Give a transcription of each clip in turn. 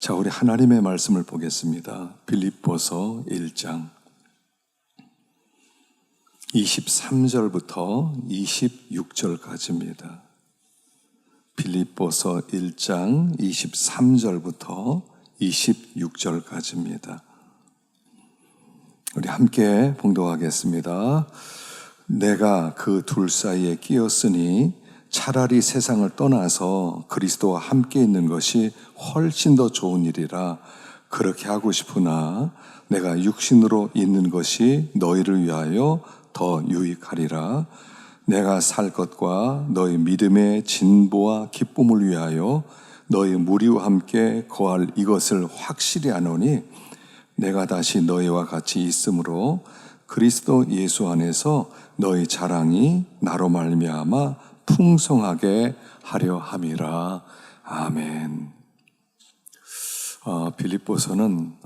자, 우리 하나님의 말씀을 보겠습니다. 빌립보서 1장 23절부터 26절까지입니다. 빌립보서 1장 23절부터 26절까지입니다. 우리 함께 봉독하겠습니다. 내가 그 둘 사이에 끼었으니 차라리 세상을 떠나서 그리스도와 함께 있는 것이 훨씬 더 좋은 일이라 그렇게 하고 싶으나 내가 육신으로 있는 것이 너희를 위하여 더 유익하리라. 내가 살 것과 너희 믿음의 진보와 기쁨을 위하여 너희 무리와 함께 거할 이것을 확실히 아노니 내가 다시 너희와 같이 있으므로 그리스도 예수 안에서 너희 자랑이 나로 말미암아 풍성하게 하려 함이라. 아멘. 빌립보서는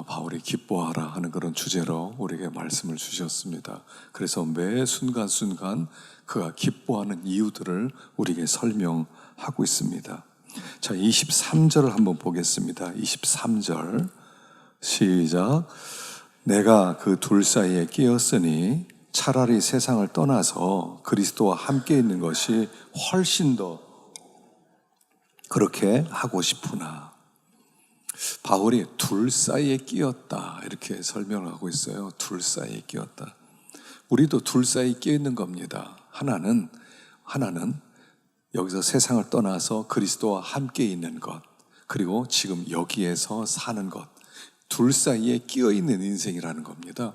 바울이 기뻐하라 하는 그런 주제로 우리에게 말씀을 주셨습니다. 그래서 매 순간순간 그가 기뻐하는 이유들을 우리에게 설명하고 있습니다. 자, 23절을 한번 보겠습니다. 23절 시작. 내가 그 둘 사이에 끼었으니 차라리 세상을 떠나서 그리스도와 함께 있는 것이 훨씬 더 그렇게 하고 싶으나. 바울이 둘 사이에 끼었다 이렇게 설명을 하고 있어요. 둘 사이에 끼었다. 우리도 둘 사이에 끼어 있는 겁니다. 하나는 여기서 세상을 떠나서 그리스도와 함께 있는 것, 그리고 지금 여기에서 사는 것, 둘 사이에 끼어 있는 인생이라는 겁니다.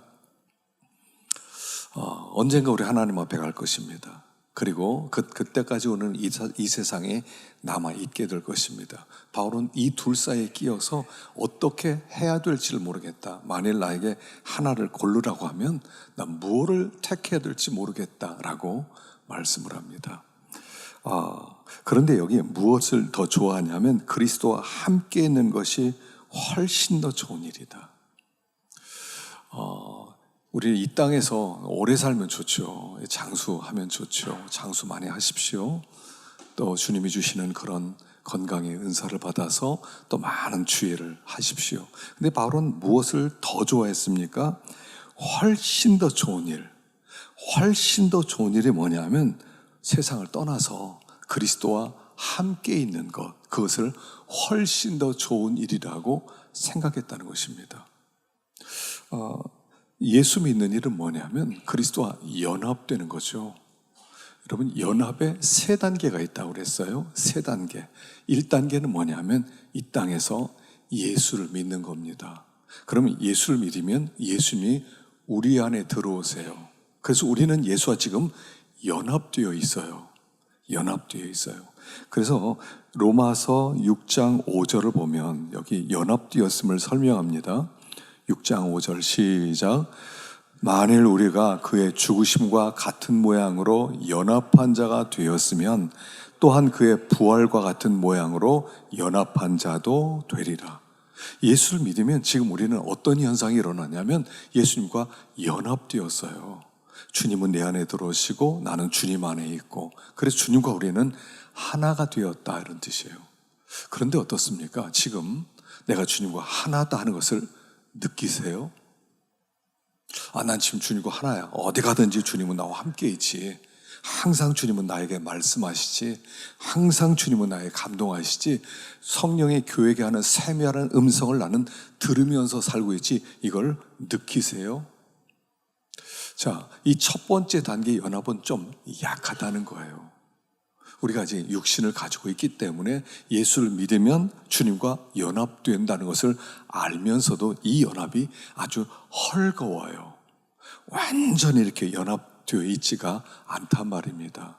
언젠가 우리 하나님 앞에 갈 것입니다. 그리고 그때까지 오는 이 세상에 남아있게 될 것입니다. 바울은 이 둘 사이에 끼어서 어떻게 해야 될지를 모르겠다. 만일 나에게 하나를 고르라고 하면 난 무엇을 택해야 될지 모르겠다라고 말씀을 합니다. 그런데 여기 무엇을 더 좋아하냐면 그리스도와 함께 있는 것이 훨씬 더 좋은 일이다. 우리 이 땅에서 오래 살면 좋죠. 장수하면 좋죠. 장수 많이 하십시오. 또 주님이 주시는 그런 건강의 은사를 받아서 또 많은 주의를 하십시오. 근데 바울은 무엇을 더 좋아했습니까? 훨씬 더 좋은 일. 훨씬 더 좋은 일이 뭐냐면 세상을 떠나서 그리스도와 함께 있는 것. 그것을 훨씬 더 좋은 일이라고 생각했다는 것입니다. 예수 믿는 일은 뭐냐면 그리스도와 연합되는 거죠. 여러분, 연합에 세 단계가 있다고 그랬어요. 세 단계. 1단계는 뭐냐면 이 땅에서 예수를 믿는 겁니다. 그러면 예수를 믿으면 예수님이 우리 안에 들어오세요. 그래서 우리는 예수와 지금 연합되어 있어요. 연합되어 있어요. 그래서 로마서 6장 5절을 보면 여기 연합되었음을 설명합니다. 6장 5절 시작. 만일 우리가 그의 죽으심과 같은 모양으로 연합한 자가 되었으면 또한 그의 부활과 같은 모양으로 연합한 자도 되리라. 예수를 믿으면 지금 우리는 어떤 현상이 일어나냐면 예수님과 연합되었어요. 주님은 내 안에 들어오시고 나는 주님 안에 있고, 그래서 주님과 우리는 하나가 되었다 이런 뜻이에요. 그런데 어떻습니까? 지금 내가 주님과 하나다 하는 것을 느끼세요? 난 지금 주님과 하나야. 어디 가든지 주님은 나와 함께 있지. 항상 주님은 나에게 말씀하시지. 항상 주님은 나에게 감동하시지. 성령의 교회에게 하는 세미한 음성을 나는 들으면서 살고 있지. 이걸 느끼세요? 자, 이 첫 번째 단계의 연합은 좀 약하다는 거예요. 우리가 이제 육신을 가지고 있기 때문에 예수를 믿으면 주님과 연합된다는 것을 알면서도 이 연합이 아주 헐거워요. 완전히 이렇게 연합되어 있지가 않단 말입니다.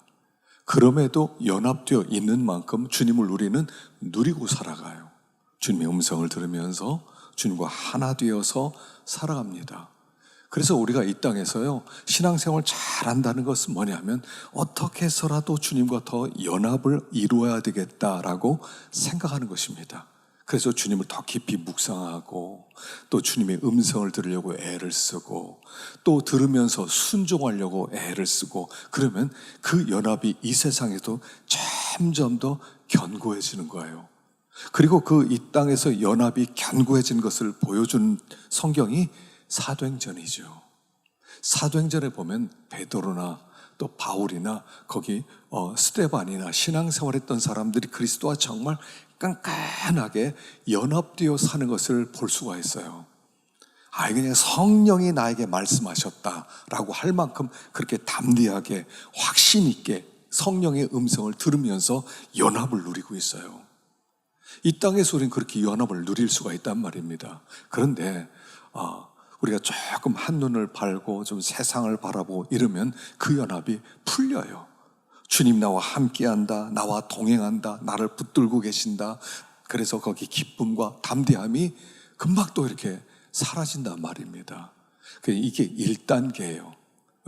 그럼에도 연합되어 있는 만큼 주님을 우리는 누리고 살아가요. 주님의 음성을 들으면서 주님과 하나 되어서 살아갑니다. 그래서 우리가 이 땅에서요, 신앙생활 잘한다는 것은 뭐냐면 어떻게 해서라도 주님과 더 연합을 이루어야 되겠다라고 생각하는 것입니다. 그래서 주님을 더 깊이 묵상하고 또 주님의 음성을 들으려고 애를 쓰고 또 들으면서 순종하려고 애를 쓰고, 그러면 그 연합이 이 세상에도 점점 더 견고해지는 거예요. 그리고 그 이 땅에서 연합이 견고해진 것을 보여준 성경이 사도행전이죠. 사도행전에 보면 베드로나 또 바울이나 거기 스데반이나 신앙생활했던 사람들이 그리스도와 정말 끈끈하게 연합되어 사는 것을 볼 수가 있어요. 그냥 성령이 나에게 말씀하셨다라고 할 만큼 그렇게 담대하게 확신 있게 성령의 음성을 들으면서 연합을 누리고 있어요. 이 땅에서 우리는 그렇게 연합을 누릴 수가 있단 말입니다. 그런데 우리가 조금 한눈을 팔고 좀 세상을 바라보고 이러면 그 연합이 풀려요. 주님 나와 함께한다, 나와 동행한다, 나를 붙들고 계신다. 그래서 거기 기쁨과 담대함이 금방 또 이렇게 사라진단 말입니다. 이게 1단계예요.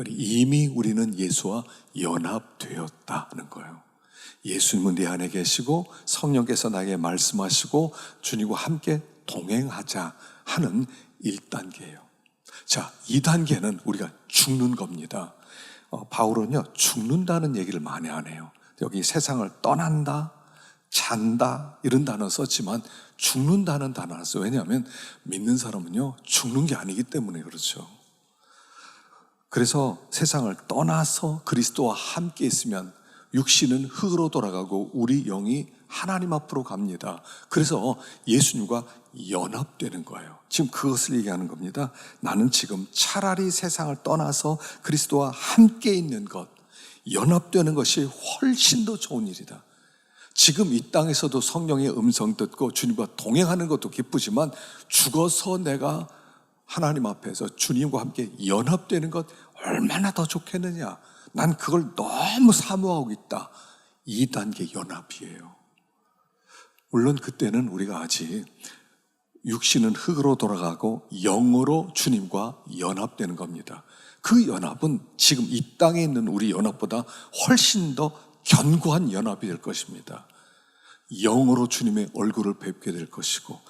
이미 우리는 예수와 연합되었다는 거예요. 예수님은 내 안에 계시고 성령께서 나에게 말씀하시고 주님과 함께 동행하자 하는 1단계예요. 자, 2단계는 우리가 죽는 겁니다. 바울은요, 죽는다는 얘기를 많이 안 해요. 여기 세상을 떠난다, 잔다 이런 단어 썼지만 죽는다는 단어 안 써요. 왜냐하면 믿는 사람은요 죽는 게 아니기 때문에 그렇죠. 그래서 세상을 떠나서 그리스도와 함께 있으면 육신은 흙으로 돌아가고 우리 영이 하나님 앞으로 갑니다. 그래서 예수님과 연합되는 거예요. 지금 그것을 얘기하는 겁니다. 나는 지금 차라리 세상을 떠나서 그리스도와 함께 있는 것, 연합되는 것이 훨씬 더 좋은 일이다. 지금 이 땅에서도 성령의 음성 듣고 주님과 동행하는 것도 기쁘지만 죽어서 내가 하나님 앞에서 주님과 함께 연합되는 것 얼마나 더 좋겠느냐. 난 그걸 너무 사모하고 있다. 2단계 연합이에요. 물론 그때는 우리가 아직 육신은 흙으로 돌아가고 영으로 주님과 연합되는 겁니다. 그 연합은 지금 이 땅에 있는 우리 연합보다 훨씬 더 견고한 연합이 될 것입니다. 영으로 주님의 얼굴을 뵙게 될 것이고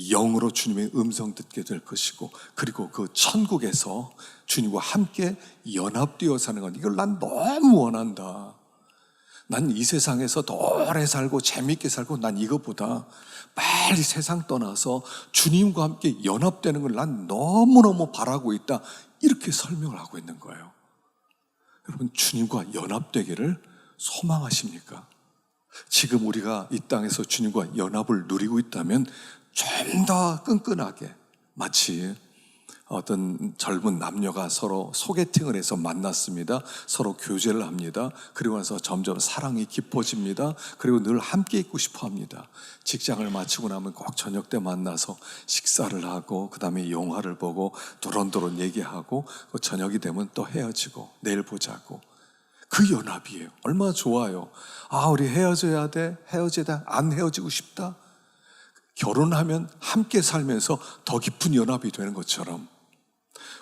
영으로 주님의 음성 듣게 될 것이고 그리고 그 천국에서 주님과 함께 연합되어 사는 것, 이걸 난 너무 원한다. 난 이 세상에서 더 오래 살고 재밌게 살고 난 이것보다 빨리 세상 떠나서 주님과 함께 연합되는 걸 난 너무너무 바라고 있다. 이렇게 설명을 하고 있는 거예요. 여러분, 주님과 연합되기를 소망하십니까? 지금 우리가 이 땅에서 주님과 연합을 누리고 있다면 좀 더 끈끈하게, 마치 어떤 젊은 남녀가 서로 소개팅을 해서 만났습니다. 서로 교제를 합니다. 그리고 나서 점점 사랑이 깊어집니다. 그리고 늘 함께 있고 싶어 합니다. 직장을 마치고 나면 꼭 저녁 때 만나서 식사를 하고 그 다음에 영화를 보고 도론도론 얘기하고 저녁이 되면 또 헤어지고 내일 보자고. 그 연합이에요. 얼마나 좋아요. 우리 헤어져야 돼. 헤어져야 돼. 안 헤어지고 싶다. 결혼하면 함께 살면서 더 깊은 연합이 되는 것처럼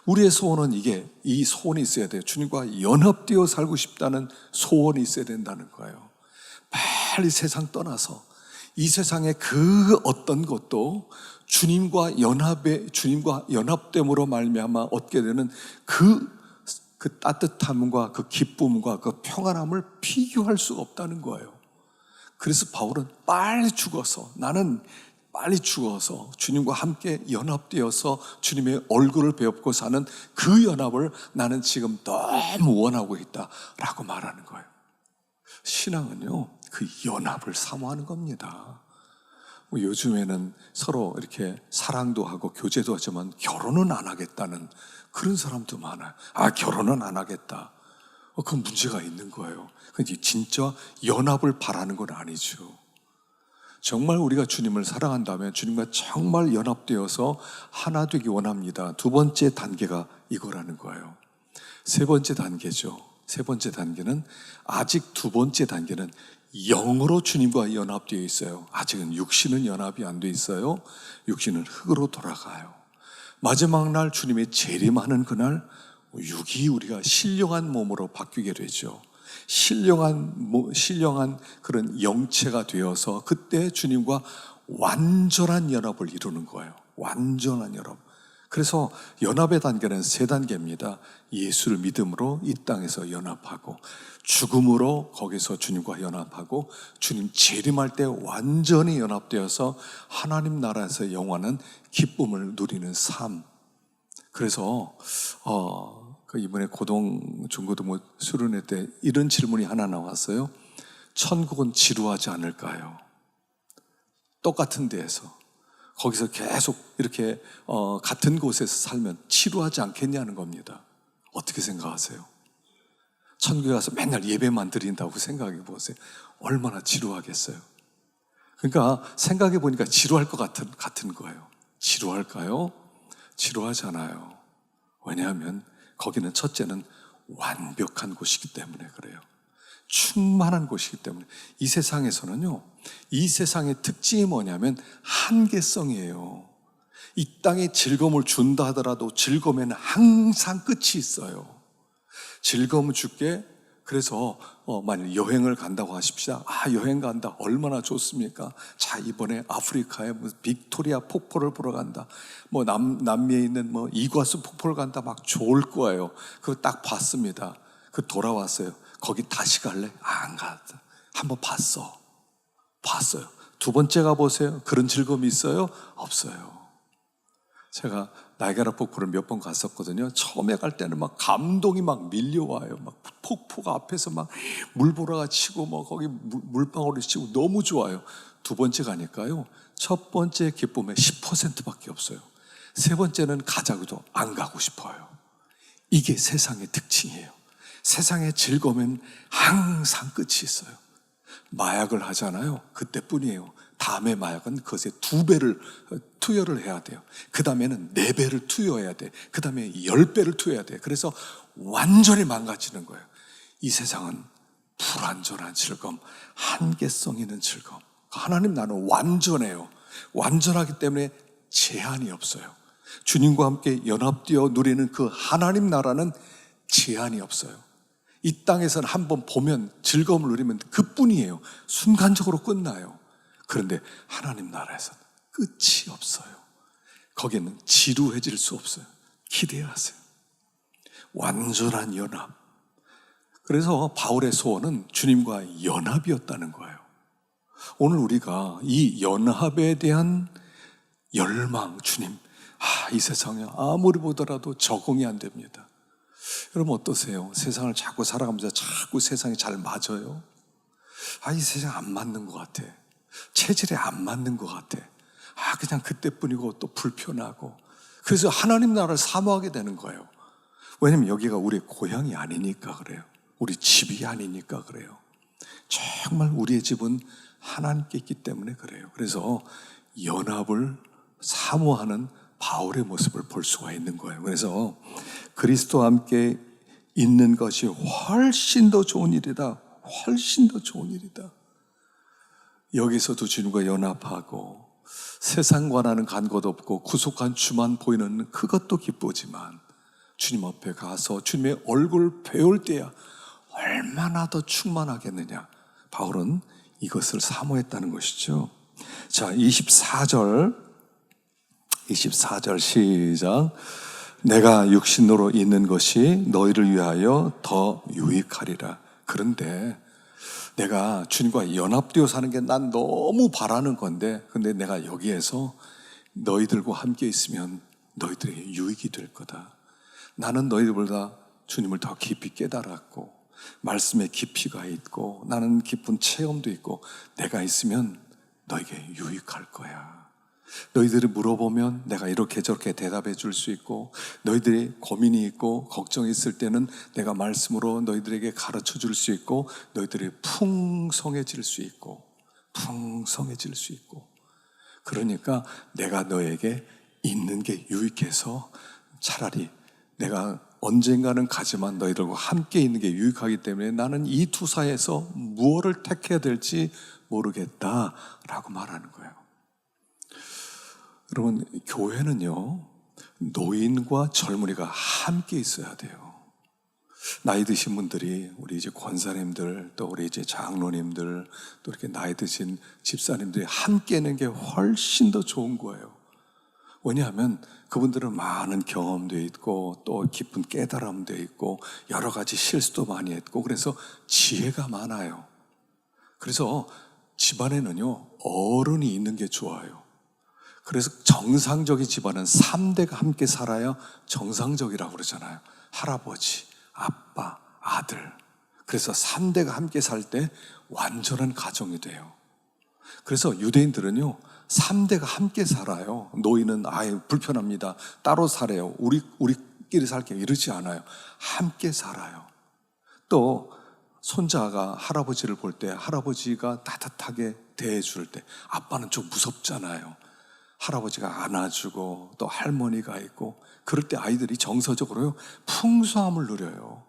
우리의 소원은 이 소원이 있어야 돼요. 주님과 연합되어 살고 싶다는 소원이 있어야 된다는 거예요. 빨리 세상 떠나서 이 세상의 그 어떤 것도 주님과 연합됨으로 말미암아 얻게 되는 그 따뜻함과 그 기쁨과 그 평안함을 비교할 수가 없다는 거예요. 그래서 바울은 나는 빨리 죽어서 주님과 함께 연합되어서 주님의 얼굴을 뵙고 사는 그 연합을 나는 지금 너무 원하고 있다라고 말하는 거예요. 신앙은요, 그 연합을 사모하는 겁니다. 요즘에는 서로 이렇게 사랑도 하고 교제도 하지만 결혼은 안 하겠다는 그런 사람도 많아요. 결혼은 안 하겠다. 그 문제가 있는 거예요. 진짜 연합을 바라는 건 아니죠. 정말 우리가 주님을 사랑한다면 주님과 정말 연합되어서 하나 되기 원합니다. 2번째 단계가 이거라는 거예요. 3번째 단계죠. 3번째 단계는 아직 2번째 단계는 영으로 주님과 연합되어 있어요. 아직은 육신은 연합이 안 돼 있어요. 육신은 흙으로 돌아가요. 마지막 날 주님의 재림하는 그날 육이 우리가 신령한 몸으로 바뀌게 되죠. 신령한 그런 영체가 되어서 그때 주님과 완전한 연합을 이루는 거예요. 완전한 연합. 그래서 연합의 단계는 세 단계입니다. 예수를 믿음으로 이 땅에서 연합하고, 죽음으로 거기서 주님과 연합하고, 주님 재림할 때 완전히 연합되어서 하나님 나라에서 영원한 기쁨을 누리는 삶. 그래서 이번에 고등 중고등부 수련회 때 이런 질문이 하나 나왔어요. 천국은 지루하지 않을까요? 똑같은 데에서, 거기서 계속 이렇게 같은 곳에서 살면 지루하지 않겠냐는 겁니다. 어떻게 생각하세요? 천국에 가서 맨날 예배만 드린다고 생각해 보세요. 얼마나 지루하겠어요? 그러니까 생각해 보니까 지루할 것 같은 거예요. 지루할까요? 지루하지 않아요. 왜냐하면 거기는 첫째는 완벽한 곳이기 때문에 그래요. 충만한 곳이기 때문에. 이 세상에서는요, 이 세상의 특징이 뭐냐면 한계성이에요. 이 땅에 즐거움을 준다 하더라도 즐거움에는 항상 끝이 있어요. 즐거움을 줄게. 그래서 만약 여행을 간다고 하십시다. 여행 간다. 얼마나 좋습니까? 자, 이번에 아프리카에 빅토리아 폭포를 보러 간다. 남미에 있는 이과수 폭포를 간다. 막 좋을 거예요. 그거 딱 봤습니다. 그 돌아왔어요. 거기 다시 갈래? 안 갔다. 한번 봤어요. 두 번째 가보세요. 그런 즐거움이 있어요? 없어요. 제가 나이아가라 폭포를 몇 번 갔었거든요. 처음에 갈 때는 막 감동이 막 밀려와요. 막 폭포가 앞에서 막 물보라가 치고 거기 물방울이 치고 너무 좋아요. 두 번째 가니까요, 첫 번째 기쁨의 10%밖에 없어요. 세 번째는 가자고도 안 가고 싶어요. 이게 세상의 특징이에요. 세상의 즐거움은 항상 끝이 있어요. 마약을 하잖아요. 그때뿐이에요. 다음에 마약은 그것에 2배를 투여를 해야 돼요. 그 다음에는 4배를 투여해야 돼. 그 다음에 10배를 투여해야 돼. 그래서 완전히 망가지는 거예요. 이 세상은 불완전한 즐거움, 한계성 있는 즐거움. 하나님 나라는 완전해요. 완전하기 때문에 제한이 없어요. 주님과 함께 연합되어 누리는 그 하나님 나라는 제한이 없어요. 이 땅에서는 한번 보면 즐거움을 누리면 그뿐이에요. 순간적으로 끝나요. 그런데 하나님 나라에서는 끝이 없어요. 거기는 지루해질 수 없어요. 기대하세요. 완전한 연합. 그래서 바울의 소원은 주님과 연합이었다는 거예요. 오늘 우리가 이 연합에 대한 열망, 주님, 이 세상에 아무리 보더라도 적응이 안 됩니다. 여러분 어떠세요? 세상을 자꾸 살아가면서 자꾸 세상이 잘 맞아요? 이 세상 안 맞는 것 같아. 체질에 안 맞는 것 같아. 그냥 그때뿐이고 또 불편하고. 그래서 하나님 나라를 사모하게 되는 거예요. 왜냐면 여기가 우리의 고향이 아니니까 그래요. 우리 집이 아니니까 그래요. 정말 우리의 집은 하나님께 있기 때문에 그래요. 그래서 연합을 사모하는 바울의 모습을 볼 수가 있는 거예요. 그래서 그리스도와 함께 있는 것이 훨씬 더 좋은 일이다. 훨씬 더 좋은 일이다. 여기서도 주님과 연합하고 세상과는 간 것 없고 구속한 주만 보이는 그것도 기쁘지만 주님 앞에 가서 주님의 얼굴 배울 때야 얼마나 더 충만하겠느냐. 바울은 이것을 사모했다는 것이죠. 자, 24절 시작. 내가 육신으로 있는 것이 너희를 위하여 더 유익하리라. 그런데 내가 주님과 연합되어 사는 게 난 너무 바라는 건데, 근데 내가 여기에서 너희들과 함께 있으면 너희들에게 유익이 될 거다. 나는 너희들보다 주님을 더 깊이 깨달았고 말씀에 깊이가 있고 나는 깊은 체험도 있고 내가 있으면 너에게 유익할 거야. 너희들이 물어보면 내가 이렇게 저렇게 대답해 줄 수 있고 너희들이 고민이 있고 걱정이 있을 때는 내가 말씀으로 너희들에게 가르쳐 줄 수 있고 너희들이 풍성해질 수 있고 그러니까 내가 너에게 있는 게 유익해서 차라리 내가 언젠가는 가지만 너희들과 함께 있는 게 유익하기 때문에 나는 이 두 사이에서 무엇을 택해야 될지 모르겠다라고 말하는 거예요. 여러분, 교회는요, 노인과 젊은이가 함께 있어야 돼요. 나이 드신 분들이, 우리 이제 권사님들, 또 우리 이제 장로님들, 또 이렇게 나이 드신 집사님들이 함께 있는 게 훨씬 더 좋은 거예요. 왜냐하면 그분들은 많은 경험도 있고 또 깊은 깨달음도 있고 여러 가지 실수도 많이 했고 그래서 지혜가 많아요. 그래서 집안에는요, 어른이 있는 게 좋아요. 그래서 정상적인 집안은 3대가 함께 살아야 정상적이라고 그러잖아요. 할아버지, 아빠, 아들. 그래서 3대가 함께 살 때 완전한 가정이 돼요. 그래서 유대인들은요, 3대가 함께 살아요. 노인은 아예 불편합니다. 따로 살아요. 우리끼리 살게요. 이러지 않아요. 함께 살아요. 또 손자가 할아버지를 볼 때 할아버지가 따뜻하게 대해줄 때 아빠는 좀 무섭잖아요. 할아버지가 안아주고 또 할머니가 있고 그럴 때 아이들이 정서적으로 풍성함을 누려요.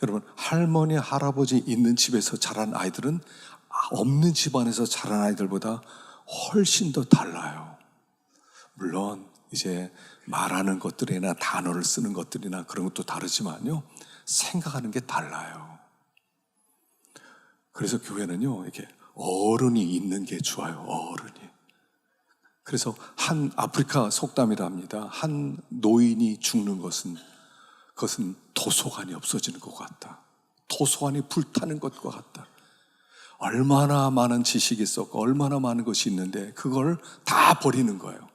여러분, 할머니, 할아버지 있는 집에서 자란 아이들은 없는 집안에서 자란 아이들보다 훨씬 더 달라요. 물론 이제 말하는 것들이나 단어를 쓰는 것들이나 그런 것도 다르지만요, 생각하는 게 달라요. 그래서 교회는요, 이렇게 어른이 있는 게 좋아요. 어른이. 그래서 한 아프리카 속담이랍니다. 한 노인이 죽는 것은 그것은 도서관이 없어지는 것 같다. 도서관이 불타는 것과 같다. 얼마나 많은 지식이 있었고 얼마나 많은 것이 있는데 그걸 다 버리는 거예요.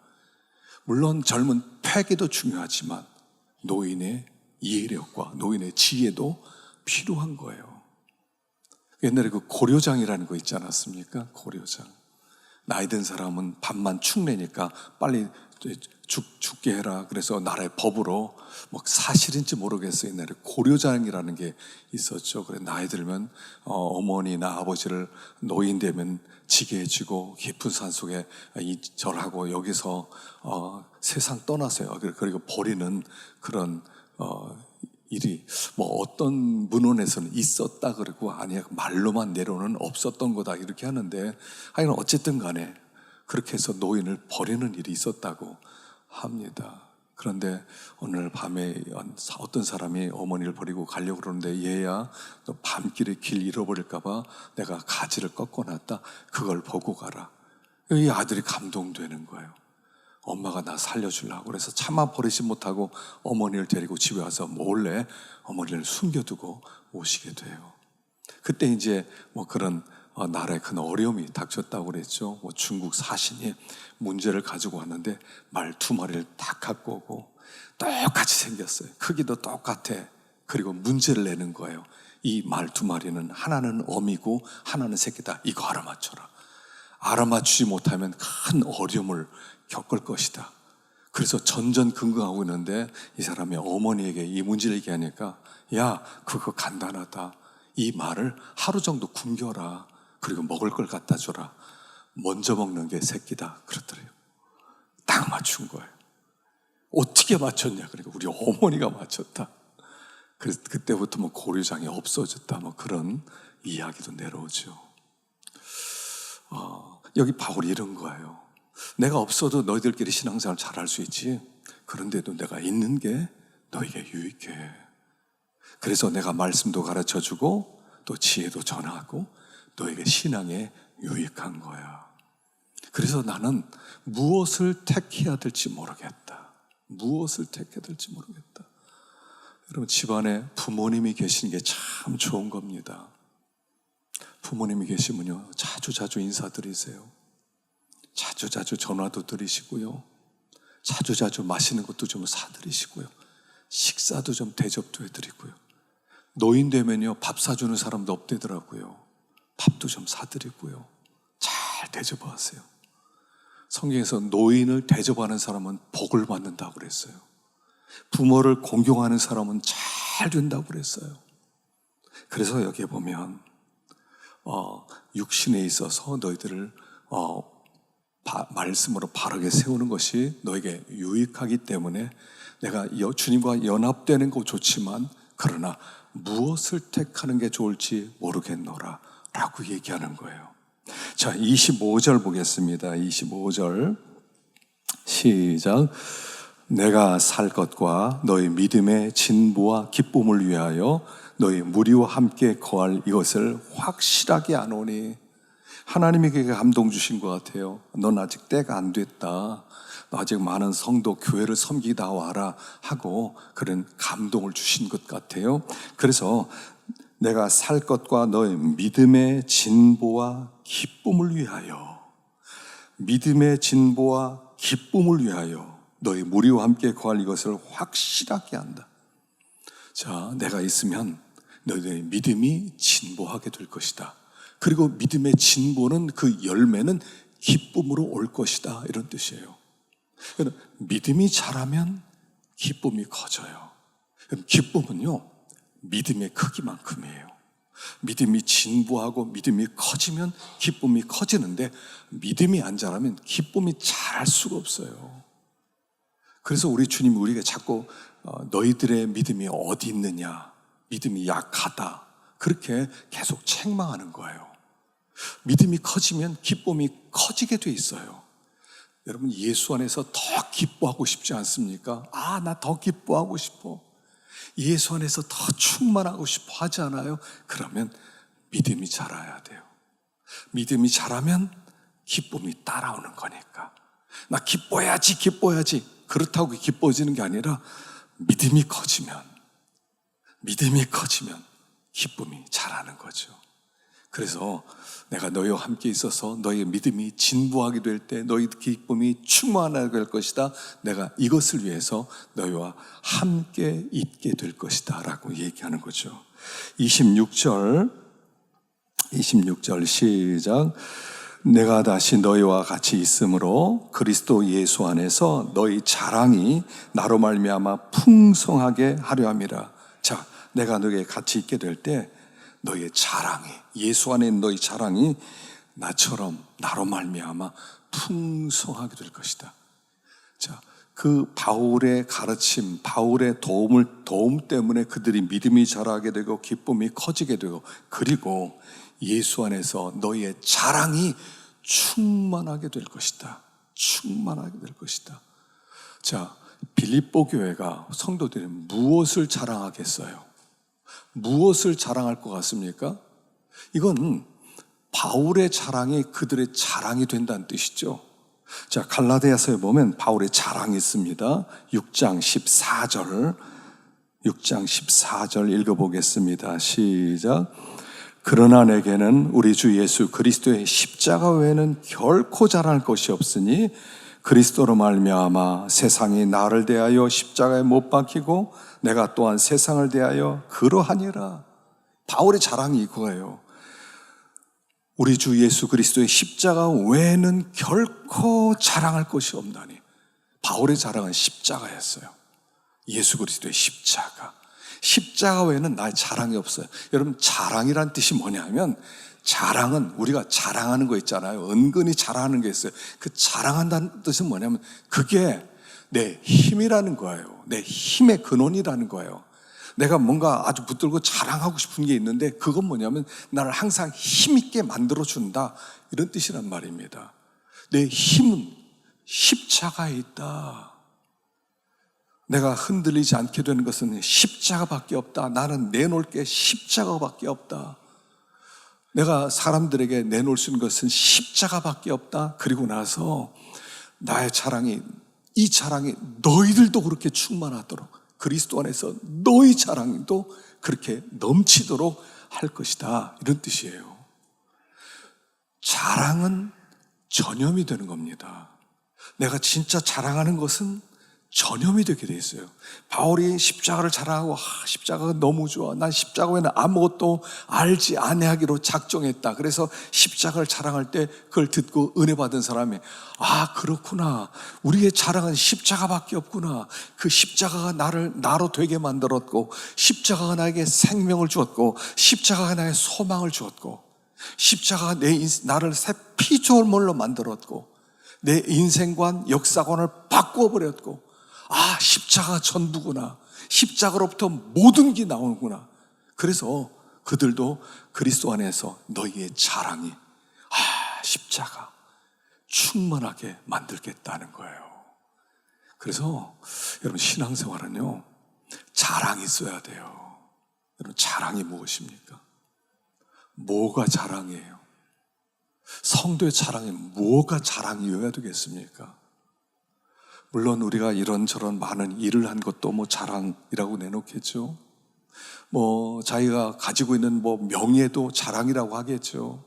물론 젊은 패기도 중요하지만 노인의 이해력과 노인의 지혜도 필요한 거예요. 옛날에 그 고려장이라는 거 있지 않았습니까? 고려장. 나이 든 사람은 밥만 축내니까 빨리 죽게 해라. 그래서 나라의 법으로 뭐 사실인지 모르겠어요. 옛날에 고려장이라는 게 있었죠. 그래 나이 들면 어머니나 아버지를 노인 되면 지게 해주고 깊은 산속에 절하고 여기서 세상 떠나세요. 그리고 버리는 그런 일이 뭐 어떤 문헌에서는 있었다 그러고 아니야 말로만 내려오는 없었던 거다 이렇게 하는데 하여간 어쨌든 간에 그렇게 해서 노인을 버리는 일이 있었다고 합니다. 그런데 오늘 밤에 어떤 사람이 어머니를 버리고 가려고 그러는데 얘야 너 밤길에 길 잃어버릴까 봐 내가 가지를 꺾어놨다. 그걸 보고 가라. 이 아들이 감동되는 거예요. 엄마가 나 살려주려고 그래서 차마 버리지 못하고 어머니를 데리고 집에 와서 몰래 어머니를 숨겨두고 오시게 돼요. 그때 이제 뭐 그런 나라에 큰 어려움이 닥쳤다고 그랬죠. 뭐 중국 사신이 문제를 가지고 왔는데 말 2마리를 딱 갖고 오고 똑같이 생겼어요. 크기도 똑같아. 그리고 문제를 내는 거예요. 이 말 2마리는 하나는 어미고 하나는 새끼다. 이거 알아맞혀라. 알아맞추지 못하면 큰 어려움을 겪을 것이다. 그래서 전전긍긍하고 있는데 이 사람이 어머니에게 이 문제를 얘기하니까 야 그거 간단하다. 이 말을 하루 정도 굶겨라. 그리고 먹을 걸 갖다 줘라. 먼저 먹는 게 새끼다. 그러더래요. 딱 맞춘 거예요. 어떻게 맞췄냐? 그러니까 우리 어머니가 맞췄다. 그래서 그때부터 뭐 고려장이 없어졌다. 뭐 그런 이야기도 내려오죠. 여기 바울이 이런 거예요. 내가 없어도 너희들끼리 신앙생활 잘할 수 있지. 그런데도 내가 있는 게 너에게 유익해. 그래서 내가 말씀도 가르쳐주고 또 지혜도 전하고 너에게 신앙에 유익한 거야. 그래서 나는 무엇을 택해야 될지 모르겠다. 무엇을 택해야 될지 모르겠다. 여러분 집안에 부모님이 계시는 게 참 좋은 겁니다. 부모님이 계시면요 자주자주 인사드리세요. 자주자주 전화도 드리시고요. 자주자주 맛있는 것도 좀 사드리시고요. 식사도 좀 대접도 해드리고요. 노인 되면요 밥 사주는 사람도 없대더라고요. 밥도 좀 사드리고요. 잘 대접하세요. 성경에서 노인을 대접하는 사람은 복을 받는다고 그랬어요. 부모를 공경하는 사람은 잘 된다고 그랬어요. 그래서 여기에 보면 육신에 있어서 너희들을 말씀으로 바르게 세우는 것이 너에게 유익하기 때문에 내가 주님과 연합되는 거 좋지만 그러나 무엇을 택하는 게 좋을지 모르겠노라 라고 얘기하는 거예요. 자, 25절 보겠습니다. 25절 시작. 내가 살 것과 너희 믿음의 진보와 기쁨을 위하여 너희 무리와 함께 거할 이것을 확실하게 아노니. 하나님이 그에게 감동 주신 것 같아요. 넌 아직 때가 안 됐다. 너 아직 많은 성도 교회를 섬기다 와라 하고 그런 감동을 주신 것 같아요. 그래서 내가 살 것과 너의 믿음의 진보와 기쁨을 위하여, 믿음의 진보와 기쁨을 위하여 너의 무리와 함께 거할 이것을 확실하게 한다. 자, 내가 있으면 너희의 믿음이 진보하게 될 것이다. 그리고 믿음의 진보는 그 열매는 기쁨으로 올 것이다. 이런 뜻이에요. 믿음이 자라면 기쁨이 커져요. 기쁨은요, 믿음의 크기만큼이에요. 믿음이 진보하고 믿음이 커지면 기쁨이 커지는데 믿음이 안 자라면 기쁨이 자랄 수가 없어요. 그래서 우리 주님이 우리에게 자꾸 너희들의 믿음이 어디 있느냐, 믿음이 약하다, 그렇게 계속 책망하는 거예요. 믿음이 커지면 기쁨이 커지게 돼 있어요. 여러분, 예수 안에서 더 기뻐하고 싶지 않습니까? 아, 나 더 기뻐하고 싶어. 예수 안에서 더 충만하고 싶어 하지 않아요? 그러면 믿음이 자라야 돼요. 믿음이 자라면 기쁨이 따라오는 거니까. 나 기뻐야지, 기뻐야지. 그렇다고 기뻐지는 게 아니라 믿음이 커지면 기쁨이 자라는 거죠. 그래서 내가 너희와 함께 있어서 너희의 믿음이 진보하게 될 때 너희 기쁨이 충만하게 될 것이다. 내가 이것을 위해서 너희와 함께 있게 될 것이다 라고 얘기하는 거죠. 26절 시작. 내가 다시 너희와 같이 있으므로 그리스도 예수 안에서 너희 자랑이 나로 말미암아 풍성하게 하려 함이라. 자, 내가 너희에 같이 있게 될 때 너희의 자랑이, 예수 안에 있는 너희 자랑이 나처럼 나로 말미암아 풍성하게 될 것이다. 자, 그 바울의 가르침, 바울의 도움 때문에 그들이 믿음이 자라게 되고 기쁨이 커지게 되고, 그리고 예수 안에서 너희의 자랑이 충만하게 될 것이다. 충만하게 될 것이다. 자, 빌립보 교회가 성도들이 무엇을 자랑하겠어요? 무엇을 자랑할 것 같습니까? 이건 바울의 자랑이 그들의 자랑이 된다는 뜻이죠. 자, 갈라디아서에 보면 바울의 자랑이 있습니다. 6장 14절 읽어보겠습니다. 시작. 그러나 내게는 우리 주 예수 그리스도의 십자가 외에는 결코 자랑할 것이 없으니 그리스도로 말미암아 세상이 나를 대하여 십자가에 못 박히고 내가 또한 세상을 대하여 그러하니라. 바울의 자랑이 이거예요. 우리 주 예수 그리스도의 십자가 외에는 결코 자랑할 것이 없나니. 바울의 자랑은 십자가였어요. 예수 그리스도의 십자가. 십자가 외에는 나의 자랑이 없어요. 여러분, 자랑이란 뜻이 뭐냐면, 자랑은 우리가 자랑하는 거 있잖아요. 은근히 자랑하는 게 있어요. 그 자랑한다는 뜻은 뭐냐면 그게 내 힘이라는 거예요. 내 힘의 근원이라는 거예요. 내가 뭔가 아주 붙들고 자랑하고 싶은 게 있는데 그건 뭐냐면 나를 항상 힘있게 만들어준다, 이런 뜻이란 말입니다. 내 힘은 십자가에 있다. 내가 흔들리지 않게 되는 것은 십자가밖에 없다. 나는 내놓을 게 십자가밖에 없다. 내가 사람들에게 내놓을 수 있는 것은 십자가밖에 없다. 그리고 나서 나의 자랑이, 이 자랑이 너희들도 그렇게 충만하도록, 그리스도 안에서 너희 자랑도 그렇게 넘치도록 할 것이다, 이런 뜻이에요. 자랑은 전염이 되는 겁니다. 내가 진짜 자랑하는 것은 전염이 되게 돼 있어요. 바울이 십자가를 자랑하고, 십자가가 너무 좋아. 난 십자가 외에는 아무것도 알지 아니하기로 작정했다. 그래서 십자가를 자랑할 때 그걸 듣고 은혜 받은 사람이, 아, 그렇구나. 우리의 자랑은 십자가밖에 없구나. 그 십자가가 나로 되게 만들었고, 십자가가 나에게 생명을 주었고, 십자가가 나의 소망을 주었고, 십자가가 나를 새 피조물로 만들었고, 내 인생관, 역사관을 바꾸어 버렸고, 아, 십자가가 전부구나. 십자가로부터 모든 게 나오는구나. 그래서 그들도 그리스도 안에서 너희의 자랑이, 십자가 충만하게 만들겠다는 거예요. 그래서 여러분, 신앙생활은요, 자랑이 있어야 돼요. 여러분, 자랑이 무엇입니까? 뭐가 자랑이에요? 성도의 자랑이 뭐가 자랑이어야 되겠습니까? 물론 우리가 이런저런 많은 일을 한 것도 뭐 자랑이라고 내놓겠죠. 뭐 자기가 가지고 있는 뭐 명예도 자랑이라고 하겠죠.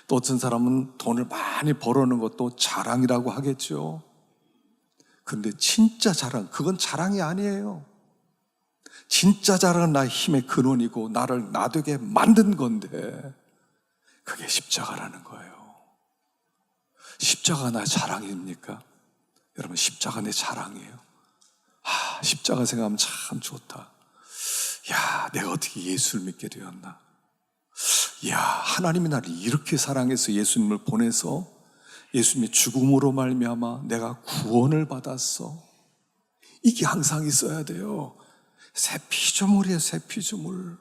또 어떤 사람은 돈을 많이 벌어오는 것도 자랑이라고 하겠죠. 그런데 진짜 자랑, 그건 자랑이 아니에요. 진짜 자랑은 나의 힘의 근원이고 나를 나되게 만든 건데 그게 십자가라는 거예요. 십자가 나의 자랑입니까? 여러분, 십자가 내 자랑이에요. 십자가 생각하면 참 좋다. 야, 내가 어떻게 예수를 믿게 되었나? 야, 하나님이 나를 이렇게 사랑해서 예수님을 보내서 예수님의 죽음으로 말미암아 내가 구원을 받았어. 이게 항상 있어야 돼요. 새 피조물이에요, 새 피조물.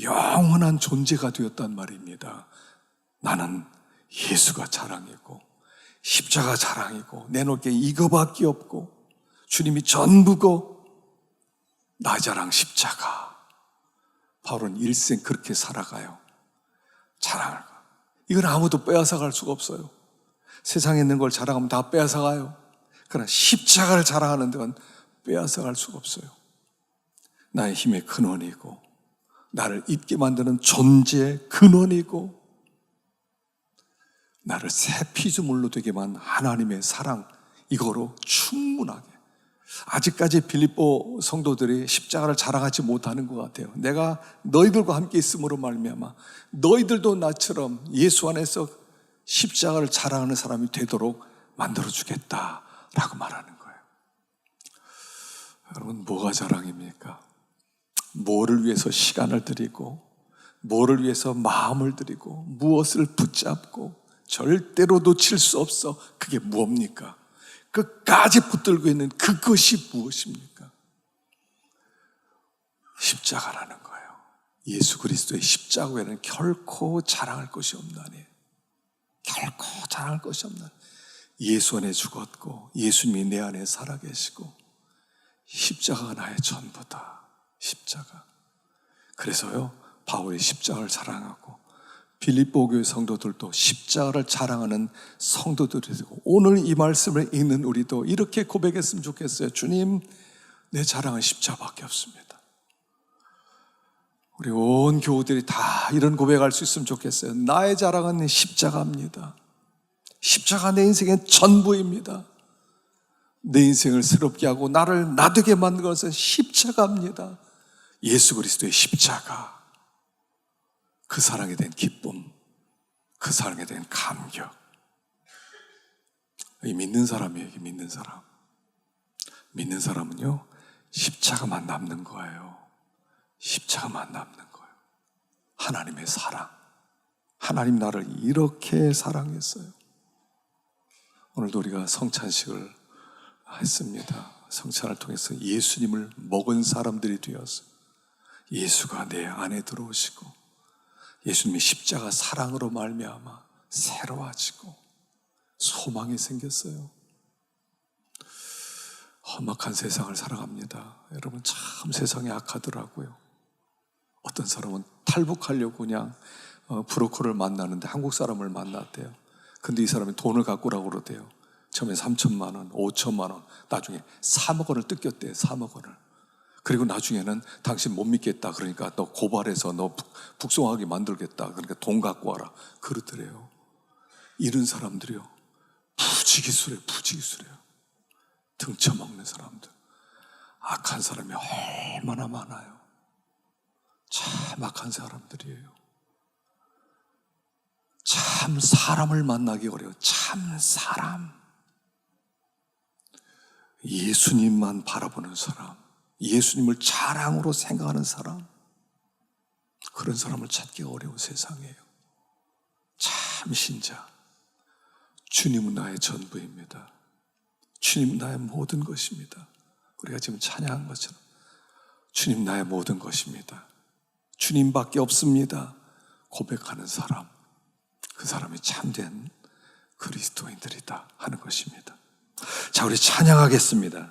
영원한 존재가 되었단 말입니다. 나는 예수가 자랑이고 십자가 자랑이고 내놓을 게 이거밖에 없고 주님이 전부고 나 자랑 십자가. 바울은 일생 그렇게 살아가요. 자랑을. 이건 아무도 빼앗아갈 수가 없어요. 세상에 있는 걸 자랑하면 다 빼앗아가요. 그러나 십자가를 자랑하는 데는 빼앗아갈 수가 없어요. 나의 힘의 근원이고 나를 있게 만드는 존재의 근원이고 나를 새 피조물로 되게 만든 하나님의 사랑, 이거로 충분하게. 아직까지 빌립보 성도들이 십자가를 자랑하지 못하는 것 같아요. 내가 너희들과 함께 있음으로 말미암아 너희들도 나처럼 예수 안에서 십자가를 자랑하는 사람이 되도록 만들어주겠다라고 말하는 거예요. 여러분, 뭐가 자랑입니까? 뭐를 위해서 시간을 들이고 뭐를 위해서 마음을 들이고 무엇을 붙잡고 절대로 놓칠 수 없어. 그게 무엇입니까? 끝까지 붙들고 있는 그것이 무엇입니까? 십자가라는 거예요. 예수 그리스도의 십자가 외에는 결코 자랑할 것이 없나니. 결코 자랑할 것이 없나니. 예수 안에 죽었고 예수님이 내 안에 살아계시고 십자가가 나의 전부다. 십자가. 그래서요, 바울이 십자가를 자랑하고 빌립보 교회 성도들도 십자가를 자랑하는 성도들이 되고, 오늘 이 말씀을 읽는 우리도 이렇게 고백했으면 좋겠어요. 주님, 내 자랑은 십자가밖에 없습니다. 우리 온 교우들이 다 이런 고백할 수 있으면 좋겠어요. 나의 자랑은 십자가입니다. 십자가 내 인생의 전부입니다. 내 인생을 새롭게 하고 나를 나되게 만든 것은 십자가입니다. 예수 그리스도의 십자가. 그 사랑에 대한 기쁨, 그 사랑에 대한 감격. 이 믿는 사람이에요. 믿는 사람. 믿는 사람은요, 십자가만 남는 거예요. 십자가만 남는 거예요. 하나님의 사랑. 하나님 나를 이렇게 사랑했어요. 오늘도 우리가 성찬식을 했습니다. 성찬을 통해서 예수님을 먹은 사람들이 되어서 예수가 내 안에 들어오시고 예수님의 십자가 사랑으로 말미암아 새로워지고 소망이 생겼어요. 험악한 세상을 살아갑니다. 여러분, 참 세상이 악하더라고요. 어떤 사람은 탈북하려고 그냥 브로커를 만나는데 한국 사람을 만났대요. 근데 이 사람이 돈을 갖고 오라고 그러대요. 처음에 3천만 원, 5천만 원, 나중에 3억 원을 뜯겼대요. 3억 원을. 그리고 나중에는 당신 못 믿겠다. 그러니까 너 고발해서 너 북송하게 만들겠다. 그러니까 돈 갖고 와라. 그러더래요. 이런 사람들이요, 부지기수래요. 부지기수래요. 등쳐먹는 사람들. 악한 사람이 얼마나 많아요. 참 악한 사람들이에요. 참 사람을 만나기 어려워요. 참 사람. 예수님만 바라보는 사람, 예수님을 자랑으로 생각하는 사람, 그런 사람을 찾기가 어려운 세상이에요. 참 신자. 주님은 나의 전부입니다. 주님은 나의 모든 것입니다. 우리가 지금 찬양한 것처럼 주님 나의 모든 것입니다. 주님밖에 없습니다. 고백하는 사람, 그 사람이 참된 그리스도인들이다 하는 것입니다. 자, 우리 찬양하겠습니다.